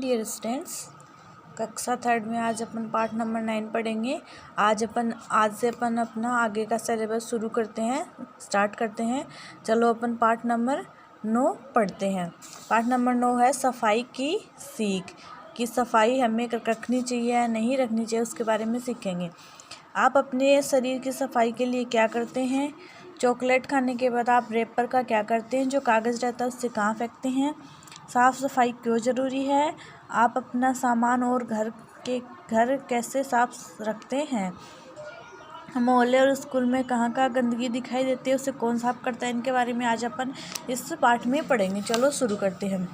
Dear students, कक्षा third में आज अपन पार्ट नंबर 9 पढ़ेंगे। आज से अपन अपना आगे का सिलेबस शुरू करते हैं, स्टार्ट करते हैं। चलो अपन पार्ट नंबर 9 पढ़ते हैं। पार्ट नंबर 9 है सफाई की सीख, कि सफाई हमें रखनी चाहिए या नहीं रखनी चाहिए, उसके बारे में सीखेंगे। आप अपने शरीर की सफाई के लिए क्या करते हैं? चॉकलेट खाने के बाद आप रैपर का क्या करते हैं? जो कागज़ रहता है उससे कहाँ फेंकते हैं? साफ़ सफाई क्यों ज़रूरी है? आप अपना सामान और घर कैसे साफ रखते हैं? मोहल्ले और स्कूल में कहाँ कहाँ गंदगी दिखाई देती है, उसे कौन साफ करता है? इनके बारे में आज अपन इस पाठ में पढ़ेंगे। चलो शुरू करते हैं।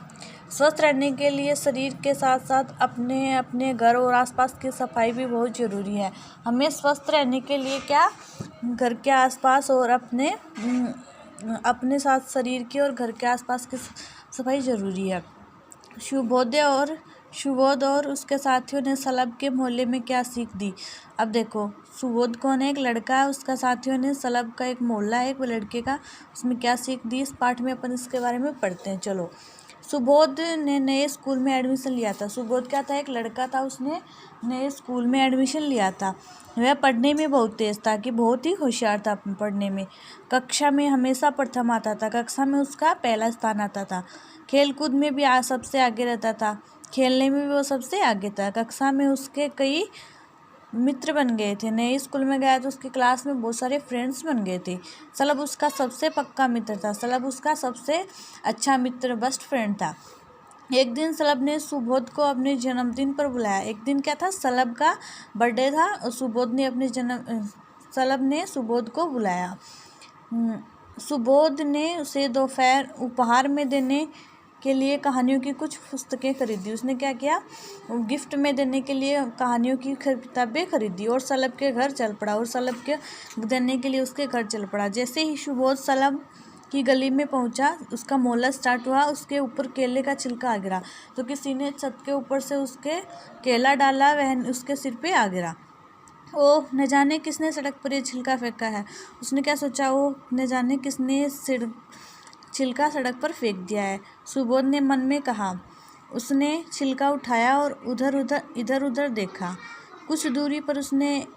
स्वस्थ रहने के लिए शरीर के साथ साथ अपने घर और आसपास की सफाई भी बहुत ज़रूरी है। हमें स्वस्थ रहने के लिए क्या घर के आसपास और अपने साथ शरीर की और घर के आसपास की सफाई ज़रूरी है। सुबोध और उसके साथियों ने सलब के मोहल्ले में क्या सीख दी? अब देखो, सुबोध कौन है? एक लड़का है। उसका साथियों ने सलब का एक मोहल्ला है, एक लड़के का, उसमें क्या सीख दी? इस पाठ में अपन इसके बारे में पढ़ते हैं। चलो, सुबोध ने नए स्कूल में एडमिशन लिया था। सुबोध क्या था? एक लड़का था, उसने नए स्कूल में एडमिशन लिया था। वह पढ़ने में बहुत तेज़ था, कि बहुत ही होशियार था पढ़ने में। कक्षा में हमेशा प्रथम आता था, कक्षा में उसका पहला स्थान आता था। खेल कूद में भी सबसे आगे रहता था, खेलने में भी वो सबसे आगे था। कक्षा में उसके कई मित्र बन गए थे। नए स्कूल में गया तो उसकी क्लास में बहुत सारे फ्रेंड्स बन गए थे। सलब उसका सबसे पक्का मित्र था, सलब उसका सबसे अच्छा मित्र, बेस्ट फ्रेंड था। एक दिन सलब ने सुबोध को अपने जन्मदिन पर बुलाया। एक दिन क्या था? सलब का बर्थडे था और सलब ने सुबोध को बुलाया। सुबोध ने उसे दोपहर उपहार में देने के लिए कहानियों की कुछ पुस्तकें खरीदी। उसने क्या किया? गिफ्ट में देने के लिए कहानियों की किताबें खरीदी और सलब के घर चल पड़ा, और सलब के देने के लिए उसके घर चल पड़ा। जैसे ही सुबोध सलब की गली में पहुंचा, उसका मोहल्ला स्टार्ट हुआ। उसके ऊपर केले का छिलका आ गिरा तो किसी ने छत के ऊपर से उसके केला डाला, वह उसके सिर पे आ गिरा। ओह, न जाने किसने सड़क पर ये छिलका फेंका है। उसने क्या सोचा? ओह, न जाने किसने छिलका सड़क पर फेंक दिया है, सुबोध ने मन में कहा। उसने छिलका उठाया और इधर उधर देखा। कुछ दूरी पर उसे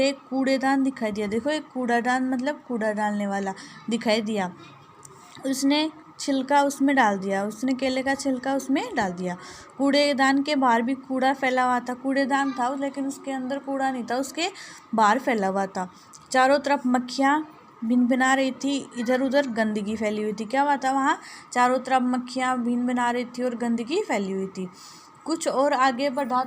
एक कूड़ेदान दिखाई दिया। देखो, एक कूड़ादान मतलब कूड़ा डालने वाला दिखाई दिया। उसने छिलका उसमें डाल दिया, उसने केले का छिलका उसमें डाल दिया। कूड़ेदान के बाहर भी कूड़ा फैला हुआ था। कूड़ेदान था लेकिन उसके अंदर कूड़ा नहीं था, उसके बाहर फैला हुआ था। चारों तरफ मक्खियाँ भिनभिना रही थी, इधर उधर गंदगी फैली हुई थी। क्या हुआ था वहाँ? चारों तरफ मक्खियाँ भिनभिना रही थी और गंदगी फैली हुई थी। कुछ और आगे बढ़ा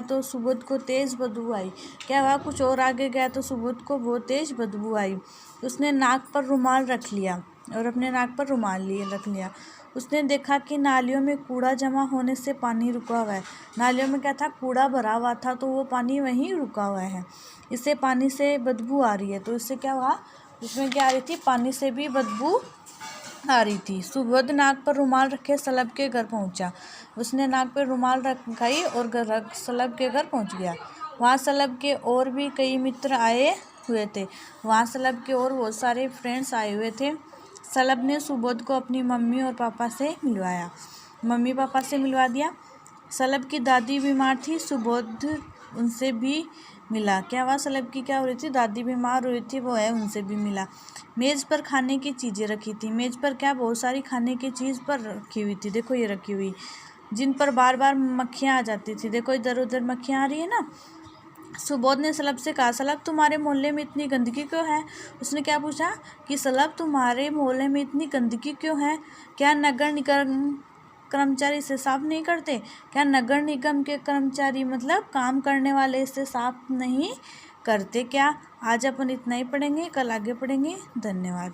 तो सुबोध को तेज़ बदबू आई। क्या हुआ? कुछ और आगे गया तो सुबोध को बहुत तेज़ बदबू आई। उसने नाक पर रुमाल रख लिया और अपने नाक पर रुमाल रख लिया। उसने देखा कि नालियों में कूड़ा जमा होने से पानी रुका हुआ है। नालियों में क्या था? कूड़ा भरा हुआ था, तो वो पानी वहीं रुका हुआ है। इससे पानी से बदबू आ रही है। तो इससे क्या हुआ? उसमें क्या आ रही थी? पानी से भी बदबू आ रही थी। सुबोध नाक पर रुमाल रखे सलब के घर पहुंचा। उसने नाक पर रुमाल रखाई और सलब के घर पहुंच गया। वहाँ सलब के और भी कई मित्र आए हुए थे। वहाँ सलब के और बहुत सारे फ्रेंड्स आए हुए थे। सलब ने सुबोध को अपनी मम्मी और पापा से मिलवाया, मम्मी पापा से मिलवा दिया। सलब की दादी बीमार थी, सुबोध उनसे भी मिला। क्या हुआ? सलब की क्या हो रही थी? दादी बीमार हो रही थी, वो है, उनसे भी मिला। मेज़ पर खाने की चीज़ें रखी थी। मेज़ पर क्या? बहुत सारी खाने की चीज़ पर रखी हुई थी। देखो, ये रखी हुई, जिन पर बार बार मक्खियाँ आ जाती थी। देखो, इधर उधर मक्खियाँ आ रही है ना। सुबोध ने सलब से कहा, सलब तुम्हारे मोहल्ले में इतनी गंदगी क्यों है? उसने क्या पूछा? कि सलब तुम्हारे मोहल्ले में इतनी गंदगी क्यों है? क्या नगर निगम कर्मचारी इसे साफ नहीं करते? क्या नगर निगम के कर्मचारी मतलब काम करने वाले इसे साफ नहीं करते क्या? आज अपन इतना ही पढ़ेंगे, कल आगे पढ़ेंगे। धन्यवाद।